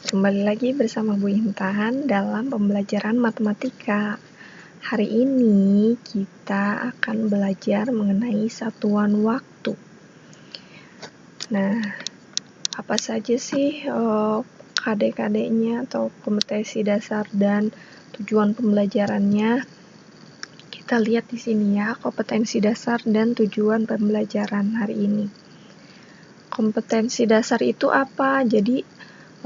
Kembali lagi bersama Bu Intan dalam pembelajaran matematika. Hari ini kita akan belajar mengenai satuan waktu. Nah, apa saja sih KD-KD-nya atau kompetensi dasar dan tujuan pembelajarannya? Kita lihat di sini ya, kompetensi dasar dan tujuan pembelajaran hari ini. Kompetensi dasar itu apa? Jadi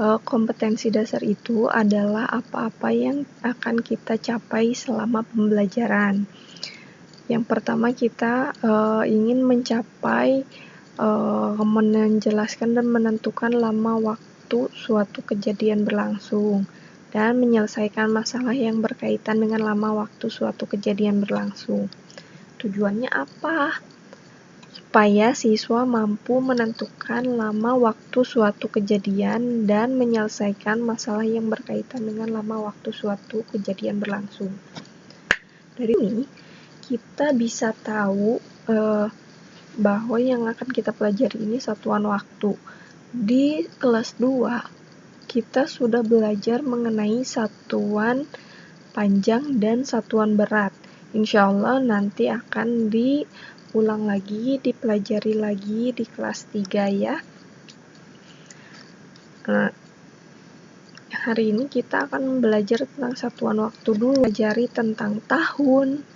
kompetensi dasar itu adalah apa-apa yang akan kita capai selama pembelajaran. Yang pertama kita ingin mencapai menjelaskan dan menentukan lama waktu suatu kejadian berlangsung dan menyelesaikan masalah yang berkaitan dengan lama waktu suatu kejadian berlangsung. Tujuannya apa? Supaya siswa mampu menentukan lama waktu suatu kejadian dan menyelesaikan masalah yang berkaitan dengan lama waktu suatu kejadian berlangsung. Dari ini, kita bisa tahu bahwa yang akan kita pelajari ini satuan waktu. Di kelas 2, kita sudah belajar mengenai satuan panjang dan satuan berat. Insya Allah nanti akan diulang lagi, dipelajari lagi di kelas 3 ya. Nah, hari ini kita akan belajar tentang satuan waktu dulu. Pelajari tentang tahun,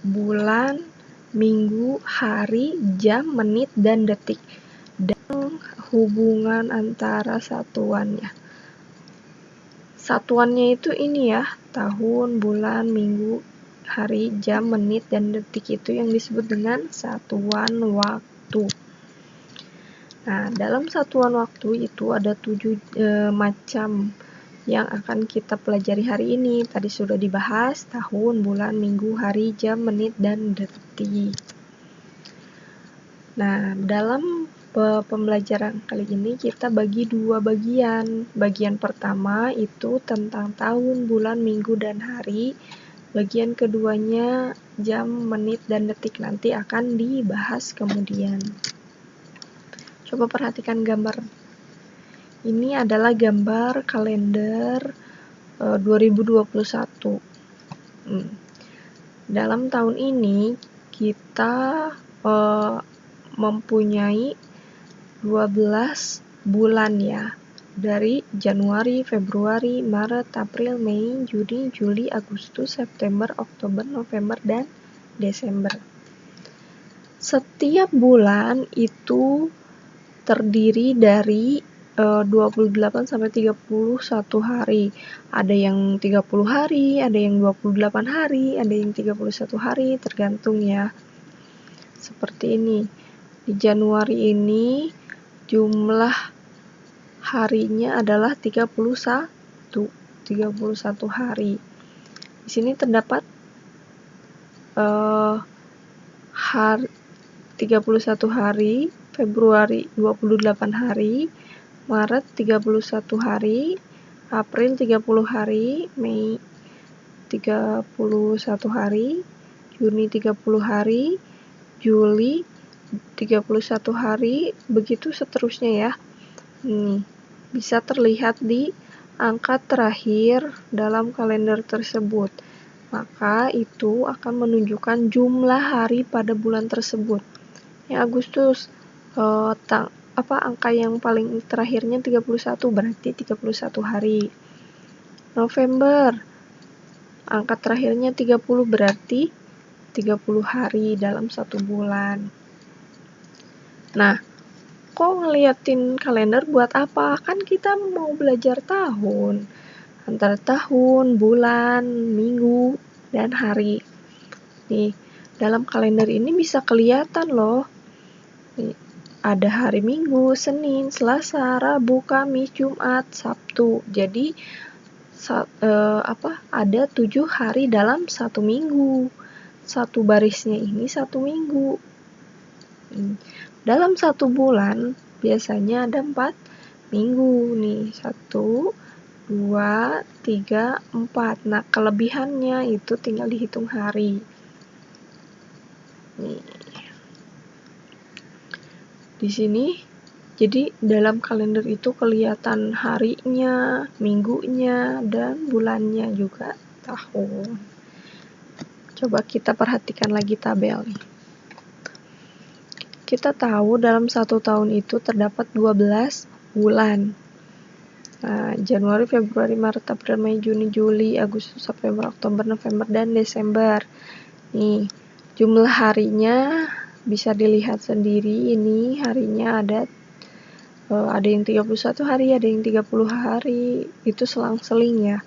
bulan, minggu, hari, jam, menit, dan detik. Dan hubungan antara satuannya. Satuannya itu ini ya, tahun, bulan, minggu, hari, jam, menit, dan detik itu yang disebut dengan satuan waktu. Nah, dalam satuan waktu itu ada 7 macam yang akan kita pelajari hari ini. Tadi sudah dibahas tahun, bulan, minggu, hari, jam, menit, dan detik. Nah, dalam pembelajaran kali ini kita bagi 2 bagian. Bagian pertama itu tentang tahun, bulan, minggu, dan hari. Bagian keduanya jam, menit, dan detik nanti akan dibahas kemudian. Coba perhatikan gambar. Ini adalah gambar kalender 2021. Dalam tahun ini kita mempunyai 12 bulan ya. Dari Januari, Februari, Maret, April, Mei, Juni, Juli, Agustus, September, Oktober, November, dan Desember. Setiap bulan itu terdiri dari 28 sampai 31 hari. Ada yang 30 hari, ada yang 28 hari, ada yang 31 hari, tergantung ya. Seperti ini. Di Januari ini jumlah harinya adalah 31 hari. Di sini terdapat 31 hari, Februari 28 hari, Maret 31 hari, April 30 hari, Mei 31 hari, Juni 30 hari, Juli 31 hari, begitu seterusnya ya. Ini bisa terlihat di angka terakhir dalam kalender tersebut. Maka itu akan menunjukkan jumlah hari pada bulan tersebut. Yang Agustus angka yang paling terakhirnya 31 berarti 31 hari. November angka terakhirnya 30 berarti 30 hari dalam satu bulan. Nah, kok ngeliatin kalender buat apa? Kan kita mau belajar tahun. Antara tahun, bulan, minggu, dan hari. Nih, dalam kalender ini bisa kelihatan loh. Nih, ada hari Minggu, Senin, Selasa, Rabu, Kamis, Jumat, Sabtu. Jadi ada 7 hari dalam satu minggu. Satu barisnya ini satu minggu. Dalam satu bulan biasanya ada 4 minggu nih. 1, 2, 3, 4. Nah, kelebihannya itu tinggal dihitung hari. Nih. Di sini Jadi dalam kalender itu kelihatan harinya, minggunya, dan bulannya juga tahun. Coba kita perhatikan lagi tabel nih. Kita tahu dalam satu tahun itu terdapat 12 bulan. Nah, Januari, Februari, Maret, April, Mei, Juni, Juli, Agustus, September, Oktober, November, dan Desember. Nih, jumlah harinya bisa dilihat sendiri. Ini harinya ada yang 31 hari, ada yang 30 hari, itu selang-seling ya.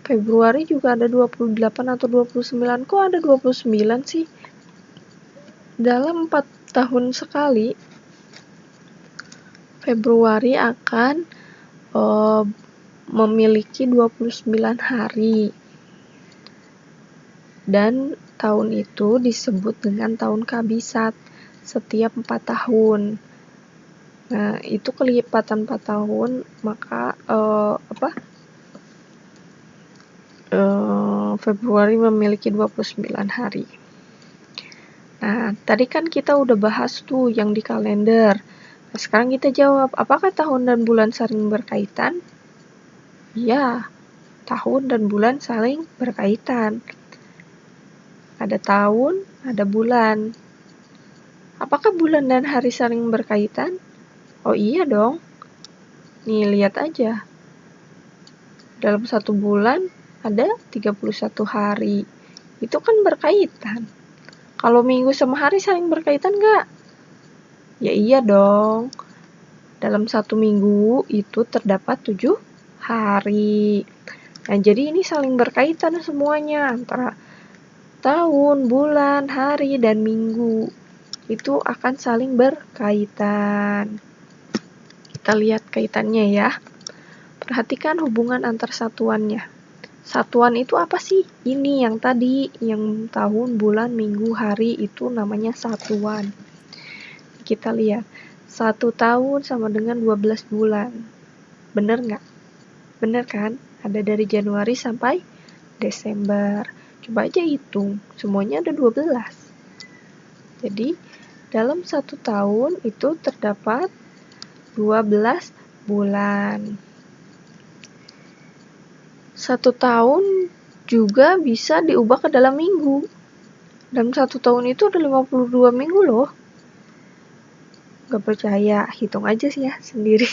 Februari juga ada 28 atau 29, kok ada 29 sih? Dalam 4 tahun sekali, Februari akan memiliki 29 hari. Dan tahun itu disebut dengan tahun kabisat setiap 4 tahun. Nah, itu kelipatan 4 tahun, maka Februari memiliki 29 hari. Nah, tadi kan kita udah bahas tuh yang di kalender. Nah, sekarang kita jawab, apakah tahun dan bulan saling berkaitan? Ya, tahun dan bulan saling berkaitan. Ada tahun, ada bulan. Apakah bulan dan hari saling berkaitan? Oh iya dong. Nih, lihat aja. Dalam satu bulan ada 31 hari. Itu kan berkaitan. Kalau minggu sama hari saling berkaitan nggak? Ya iya dong. Dalam satu minggu itu terdapat 7 hari. Nah, jadi ini saling berkaitan semuanya antara tahun, bulan, hari, dan minggu. Itu akan saling berkaitan. Kita lihat kaitannya ya. Perhatikan hubungan antar satuannya. Satuan itu apa sih? Ini yang tadi, yang tahun, bulan, minggu, hari itu namanya satuan. Kita lihat, 1 tahun sama dengan 12 bulan. Bener nggak? Bener kan? Ada dari Januari sampai Desember. Coba aja hitung, semuanya ada 12. Jadi, dalam 1 tahun itu terdapat 12 bulan. 1 tahun juga bisa diubah ke dalam minggu. Dalam 1 tahun itu ada 52 minggu loh. Gak percaya, hitung aja sih ya sendiri.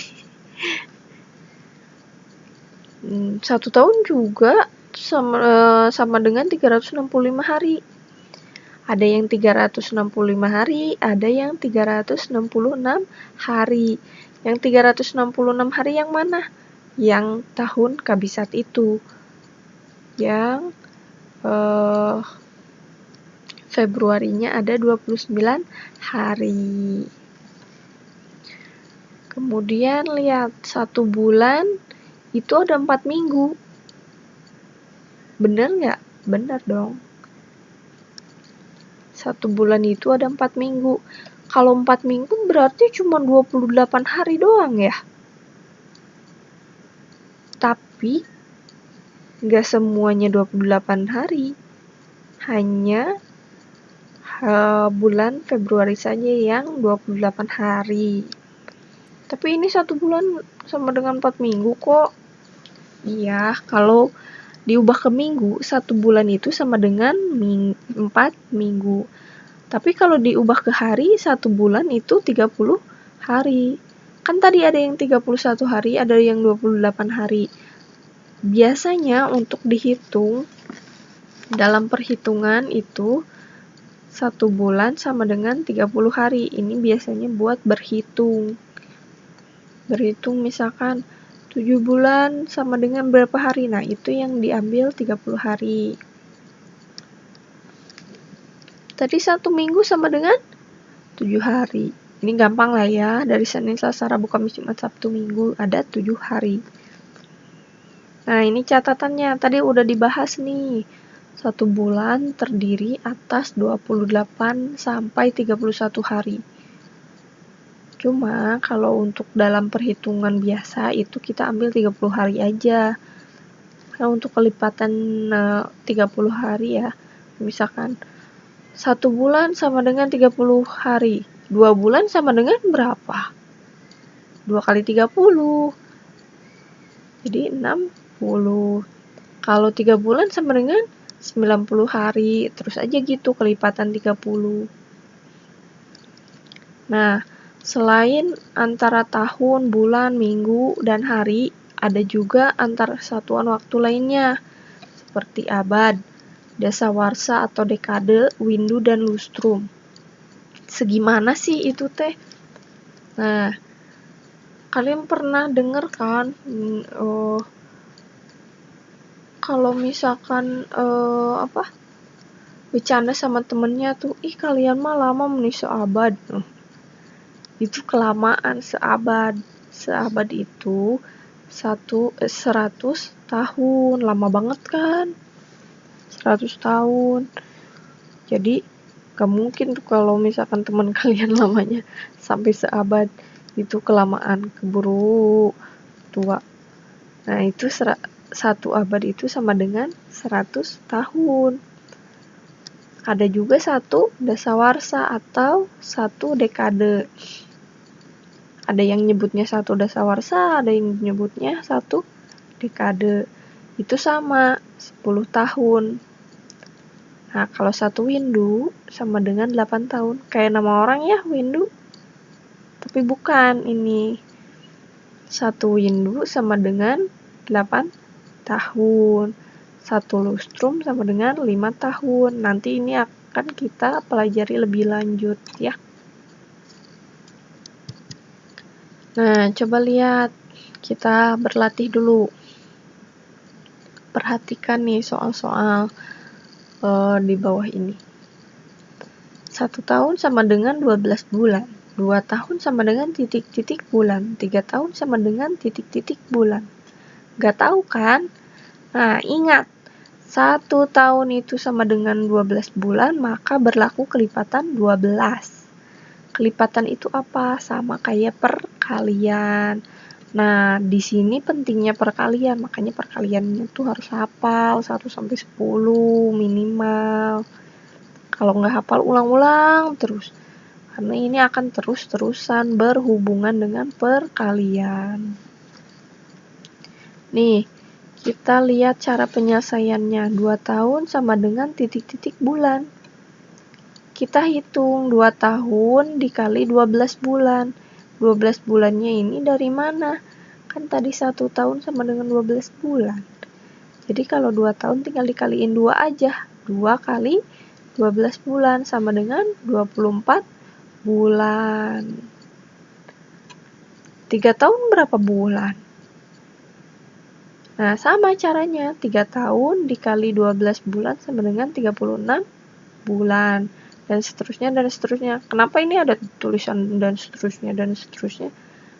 1 tahun juga sama dengan 365 hari. Ada yang 365 hari, ada yang 366 hari. Yang 366 hari yang mana? Yang tahun kabisat itu. Yang Februarinya ada 29 hari. Kemudian lihat, 1 bulan itu ada 4 minggu. Bener nggak? Bener dong. 1 bulan itu ada 4 minggu. Kalau 4 minggu berarti cuma 28 hari doang ya. Tapi nggak semuanya 28 hari. Hanya bulan Februari saja yang 28 hari. Tapi ini 1 bulan sama dengan 4 minggu kok. Iya, kalau diubah ke minggu, 1 bulan itu sama dengan 4 minggu. Tapi kalau diubah ke hari, 1 bulan itu 30 hari. Kan tadi ada yang 31 hari, ada yang 28 hari. Biasanya untuk dihitung, dalam perhitungan itu 1 bulan sama dengan 30 hari. Ini biasanya buat berhitung. Berhitung misalkan 7 bulan sama dengan berapa hari? Nah, itu yang diambil 30 hari. Tadi 1 minggu sama dengan 7 hari. Ini gampang lah ya. Dari Senin, Selasa, Rabu, Kamis, Jumat, Sabtu, Minggu ada 7 hari. Nah, ini catatannya. Tadi udah dibahas nih. 1 bulan terdiri atas 28 sampai 31 hari. Cuma kalau untuk dalam perhitungan biasa itu kita ambil 30 hari aja. Nah, untuk kelipatan 30 hari ya, misalkan 1 bulan sama dengan 30 hari. 2 bulan sama dengan berapa? 2 kali 30. Jadi 60. Kalau 3 bulan sama dengan 90 hari. Terus aja gitu kelipatan 30. Nah, selain antara tahun, bulan, minggu, dan hari, ada juga antara satuan waktu lainnya, seperti abad, dasawarsa atau dekade, windu, dan lustrum. Segimana sih itu teh? Nah, kalian pernah denger kan kalau misalkan bercanda sama temennya tuh, ih kalian mah lama meni seabad. Itu kelamaan seabad. Seabad itu 100 tahun, lama banget kan? 100 tahun. Jadi gak mungkin tuh kalau misalkan teman kalian lamanya sampai seabad, itu kelamaan, keburu tua. Nah, itu 1 abad itu sama dengan 100 tahun. Ada juga 1 dasawarsa atau 1 dekade. Ada yang nyebutnya 1 dasawarsa, ada yang nyebutnya 1 dekade. Itu sama 10 tahun. Nah, kalau 1 windu sama dengan 8 tahun. Kayak nama orang ya, windu. Tapi bukan ini. 1 windu sama dengan 8 tahun. 1 lustrum sama dengan 5 tahun. Nanti ini akan kita pelajari lebih lanjut ya. Nah, coba lihat. Kita berlatih dulu. Perhatikan nih soal-soal di bawah ini. 1 tahun sama dengan 12 bulan. 2 tahun sama dengan titik-titik bulan. 3 tahun sama dengan titik-titik bulan. Gak tahu kan? Nah, ingat. 1 tahun itu sama dengan 12 bulan, maka berlaku kelipatan 12. Kelipatan itu apa? Sama kayak perkalian. Nah, di sini pentingnya perkalian, makanya perkaliannya tuh harus hafal 1 sampai 10 minimal. Kalau nggak hafal, ulang-ulang terus. Karena ini akan terus-terusan berhubungan dengan perkalian. Nih, kita lihat cara penyelesaiannya. 2 tahun sama dengan titik-titik bulan. Kita hitung 2 tahun dikali 12 bulan. 12 bulannya ini dari mana? Kan tadi 1 tahun sama dengan 12 bulan. Jadi kalau 2 tahun tinggal dikaliin 2 aja. 2 kali 12 bulan sama dengan 24 bulan. 3 tahun berapa bulan? Nah, sama caranya. 3 tahun dikali 12 bulan sama dengan 36 bulan. Dan seterusnya, dan seterusnya. Kenapa ini ada tulisan dan seterusnya, dan seterusnya?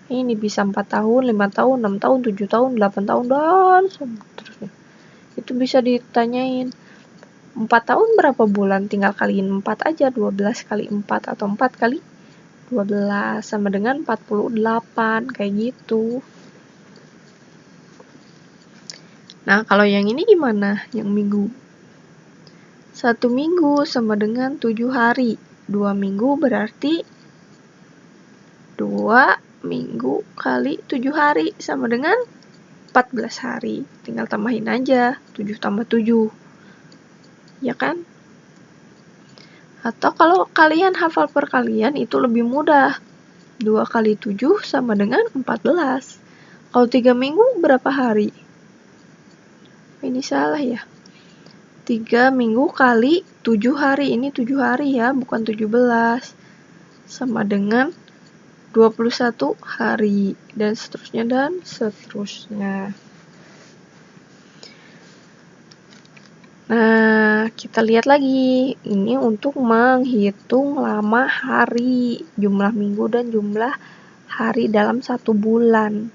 Ini bisa 4 tahun, 5 tahun, 6 tahun, 7 tahun, 8 tahun, dan seterusnya. Itu bisa ditanyain. 4 tahun berapa bulan? Tinggal kaliin 4 aja. 12 kali 4 atau 4 kali 12 sama dengan 48. Kayak gitu. Nah, kalau yang ini gimana? Yang minggu. 1 minggu sama dengan 7 hari. 2 minggu berarti 2 minggu kali 7 hari sama dengan 14 hari. Tinggal tambahin aja. 7 tambah 7. Ya kan? Atau kalau kalian hafal perkalian itu lebih mudah. 2 kali 7 sama dengan 14. Kalau 3 minggu berapa hari? Ini salah ya. 3 minggu kali 7 hari. Ini 7 hari ya, bukan 17. Sama dengan 21 hari. Dan seterusnya, dan seterusnya. Nah, kita lihat lagi. Ini untuk menghitung lama hari, jumlah minggu, dan jumlah hari dalam 1 bulan.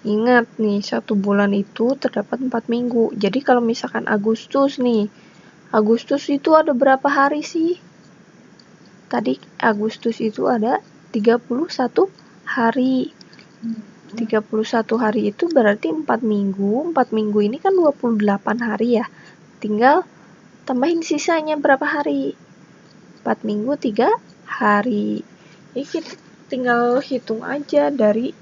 Ingat nih, 1 bulan itu terdapat 4 minggu. Jadi kalau misalkan Agustus nih, Agustus itu ada berapa hari sih? Tadi Agustus itu ada 31 hari. 31 hari itu berarti 4 minggu. 4 minggu ini kan 28 hari ya. Tinggal tambahin sisanya berapa hari. 4 minggu 3 hari. Jadi kita tinggal hitung aja dari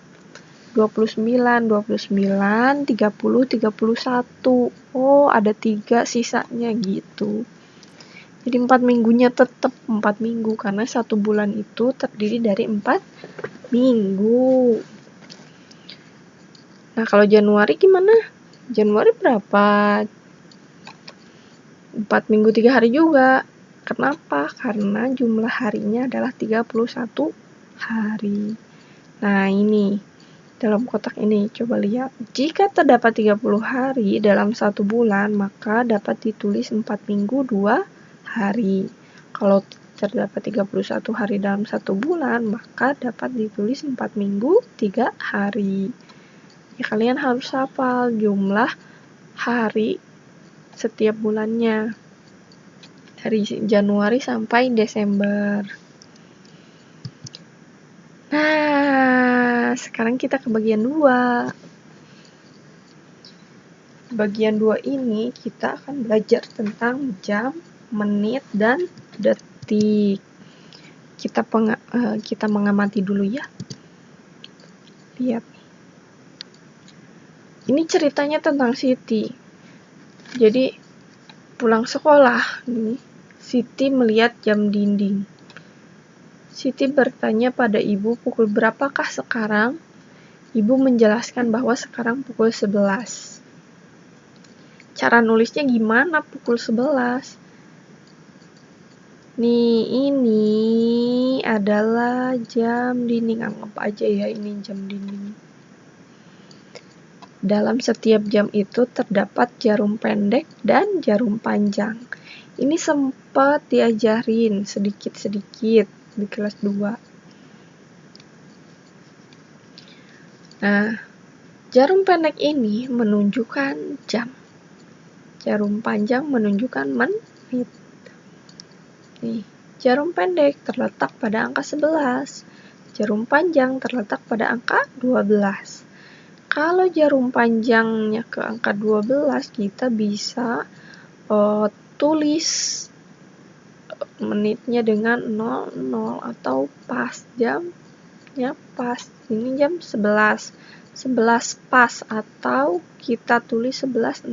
29, 30, 31. Oh, ada 3 sisanya gitu. Jadi 4 minggunya tetap 4 minggu karena 1 bulan itu terdiri dari 4 minggu. Nah, kalau Januari gimana? Januari berapa? 4 minggu 3 hari juga. Kenapa? Karena jumlah harinya adalah 31 hari. Nah, ini dalam kotak ini, coba lihat. Jika terdapat 30 hari dalam 1 bulan, maka dapat ditulis 4 minggu 2 hari. Kalau terdapat 31 hari dalam 1 bulan, maka dapat ditulis 4 minggu 3 hari. Ya, kalian harus hafal jumlah hari setiap bulannya dari Januari sampai Desember. Nah, sekarang kita ke bagian 2. Bagian 2 ini kita akan belajar tentang jam, menit, dan detik. Kita mengamati dulu ya. Lihat. Ini ceritanya tentang Siti. Jadi pulang sekolah nih, Siti melihat jam dinding. Siti bertanya pada ibu pukul berapakah sekarang? Ibu menjelaskan bahwa sekarang pukul 11. Cara nulisnya gimana pukul 11? Nih, ini adalah jam dinding. Anggap aja ya ini jam dinding. Dalam setiap jam itu terdapat jarum pendek dan jarum panjang. Ini sempat diajarin sedikit-sedikit di kelas 2. Nah, jarum pendek ini menunjukkan jam. Jarum panjang menunjukkan menit. Nih, jarum pendek terletak pada angka 11. Jarum panjang terletak pada angka 12. Kalau jarum panjangnya ke angka 12, kita bisa tulis menitnya dengan 00 atau pas, jamnya pas. Ini jam 11. 11 pas atau kita tulis 11.00.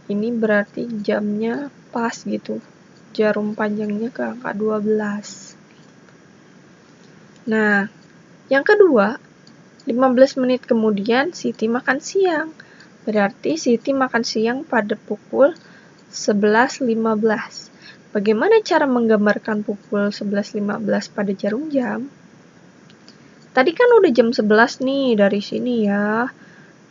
Ini berarti jamnya pas gitu. Jarum panjangnya ke angka 12. Nah, yang kedua, 15 menit kemudian Siti makan siang. Berarti Siti makan siang pada pukul 11.15. Bagaimana cara menggambarkan pukul 11.15 pada jarum jam? Tadi kan udah jam 11 nih dari sini ya.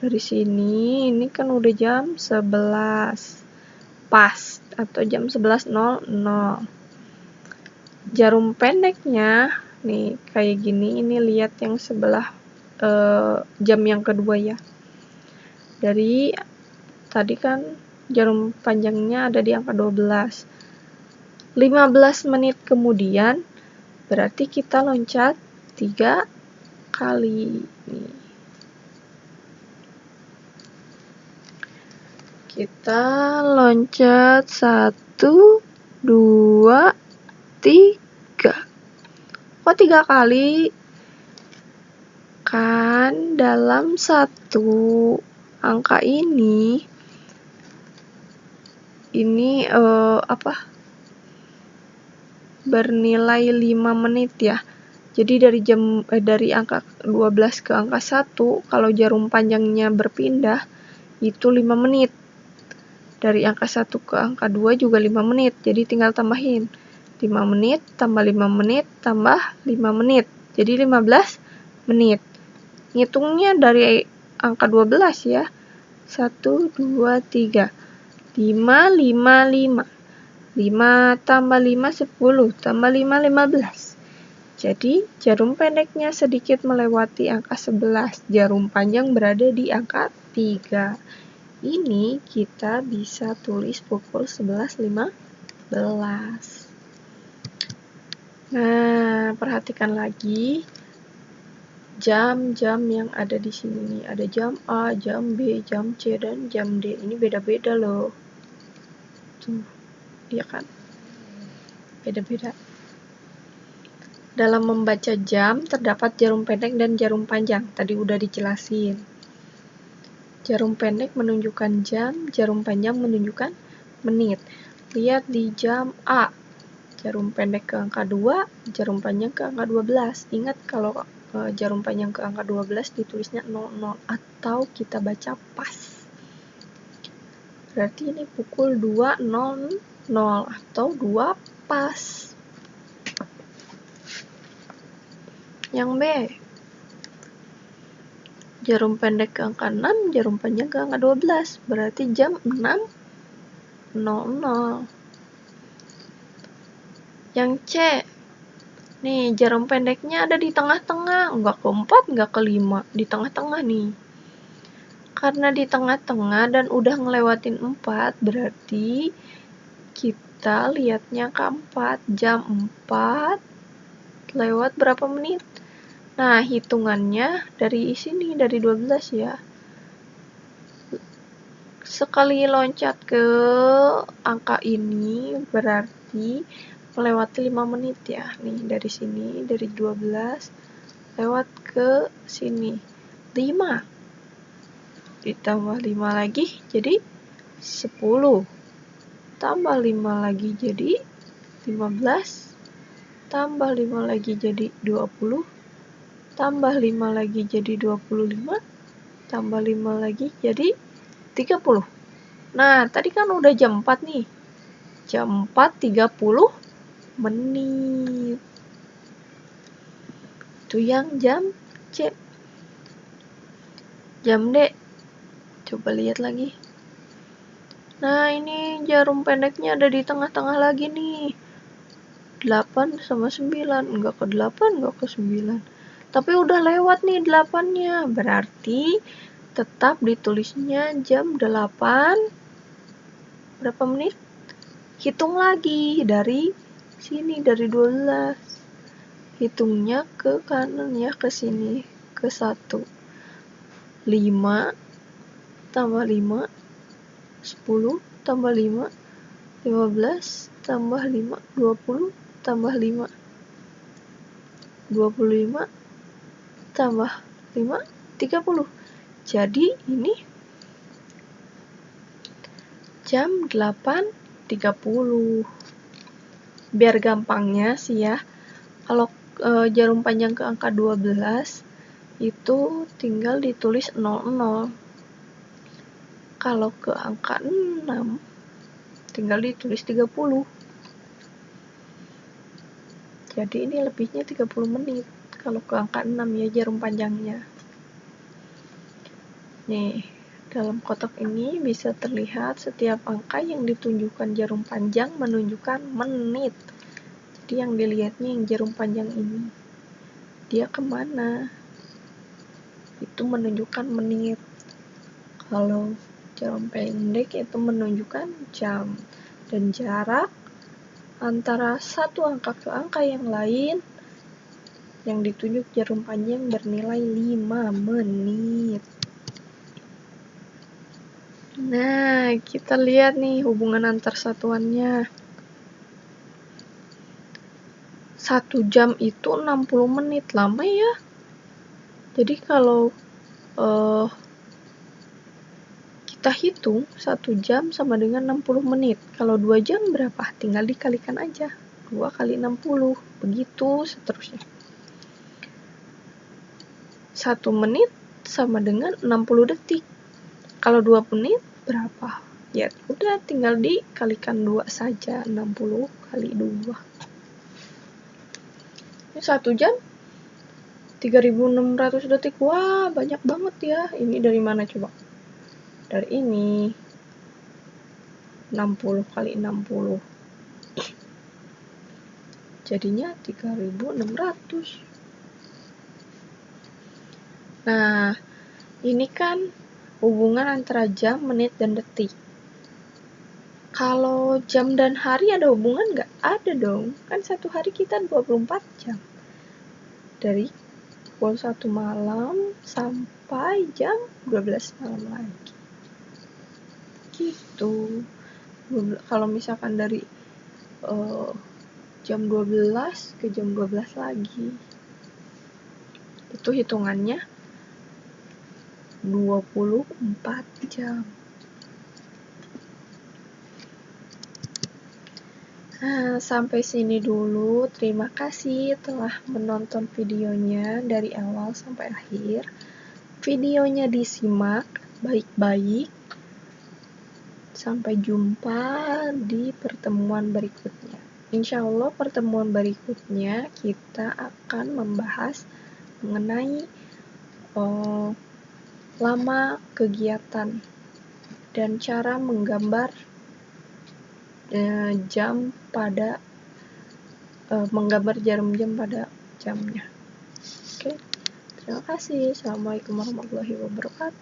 Dari sini ini kan udah jam 11. Pas atau jam 11.00. Jarum pendeknya nih kayak gini. Ini lihat yang sebelah jam yang kedua ya. Dari tadi kan jarum panjangnya ada di angka 12. 15 menit kemudian berarti kita loncat 3 kali. Nih. Kita loncat 1, 2, 3. Kok 3 kali? Kan dalam satu angka ini bernilai 5 menit ya. Jadi dari angka 12 ke angka 1, kalau jarum panjangnya berpindah itu 5 menit. Dari angka 1 ke angka 2 juga 5 menit. Jadi tinggal tambahin 5 menit tambah 5 menit tambah 5 menit. Jadi 15 menit. Ngitungnya dari angka 12 ya. 1, 2, 3. 5, 5, 5. 5 tambah 5, 10. Tambah 5, 15. Jadi, jarum pendeknya sedikit melewati angka 11. Jarum panjang berada di angka 3. Ini kita bisa tulis pukul 11.15. Nah, perhatikan lagi. Jam-jam yang ada di sini nih, ada jam A, jam B, jam C, dan jam D. Ini beda-beda loh. Tuh, iya kan? beda-beda. Dalam membaca jam, terdapat jarum pendek dan jarum panjang. Tadi udah dijelasin. Jarum pendek menunjukkan jam, jarum panjang menunjukkan menit. Lihat di jam A. Jarum pendek ke angka 2, jarum panjang ke angka 12. Ingat kalau jarum panjang ke angka 12 ditulisnya 00 atau kita baca pas. Berarti ini pukul 2.00 atau 2 pas. Yang B. Jarum pendek ke angka 6, jarum panjang ke angka 12. Berarti jam 6.00. Yang C. Nih, jarum pendeknya ada di tengah-tengah. Enggak ke 4, enggak ke 5. Di tengah-tengah nih. Karena di tengah-tengah dan udah ngelewatin 4, berarti kita lihatnya ke 4. Jam 4 lewat berapa menit? Nah, hitungannya dari sini, dari 12 ya. Sekali loncat ke angka ini berarti melewati 5 menit ya. Nih, dari sini, dari 12 lewat ke sini. 5. Ditambah 5 lagi jadi 10. Tambah 5 lagi jadi 15. Tambah 5 lagi jadi 20. Tambah 5 lagi jadi 25. Tambah 5 lagi jadi 30. Nah, tadi kan udah jam 4 nih. Jam 4.30 menit. Itu yang jam C. Jam D. Coba lihat lagi. Nah, ini jarum pendeknya ada di tengah-tengah lagi nih. 8 sama 9. Enggak ke 8, enggak ke 9. Tapi udah lewat nih 8-nya. Berarti tetap ditulisnya jam 8. Berapa menit? Hitung lagi dari sini, dari 12. Hitungnya ke kanan ya, ke sini, ke 1. 5 tambah 5, 10 tambah 5, 15 tambah 5, 20 tambah 5, 25 tambah 5, 30. Jadi ini jam 8.30. Biar gampangnya sih ya, kalau jarum panjang ke angka 12 itu tinggal ditulis 00. Kalau ke angka 6 tinggal ditulis 30. Jadi ini lebihnya 30 menit kalau ke angka 6 ya jarum panjangnya. Nih, dalam kotak ini bisa terlihat setiap angka yang ditunjukkan jarum panjang menunjukkan menit. Jadi yang dilihatnya yang jarum panjang ini, dia kemana? Itu menunjukkan menit. Kalau jarum pendek itu menunjukkan jam. Dan jarak antara satu angka ke angka yang lain yang ditunjuk jarum panjang bernilai 5 menit. Nah, kita lihat nih hubungan antar satuannya. 1 jam itu 60 menit. Lama ya? Jadi kalau kita hitung 1 jam sama dengan 60 menit. Kalau 2 jam berapa? Tinggal dikalikan aja. 2 kali 60. Begitu seterusnya. 1 menit sama dengan 60 detik. Kalau 2 menit berapa? Ya udah tinggal dikalikan 2 saja. 60 kali 2. Ini 1 jam 3.600 detik. Wah, banyak banget ya. Ini dari mana coba? Dari ini 60 kali 60 jadinya 3.600. Nah, ini kan hubungan antara jam, menit, dan detik. Kalau jam dan hari ada hubungan nggak? Ada dong. Kan satu hari kita 24 jam. Dari pukul 1 malam sampai jam 12 malam lagi. Gitu. Kalau misalkan dari jam 12 ke jam 12 lagi. Itu hitungannya 24 jam. Nah, sampai sini dulu. Terima kasih telah menonton videonya dari awal sampai akhir. Videonya disimak baik-baik. Sampai jumpa di pertemuan berikutnya. Insya Allah pertemuan berikutnya kita akan membahas mengenai lama kegiatan dan cara menggambar jam pada menggambar jam pada jamnya. Oke, terima kasih. Assalamualaikum warahmatullahi wabarakatuh.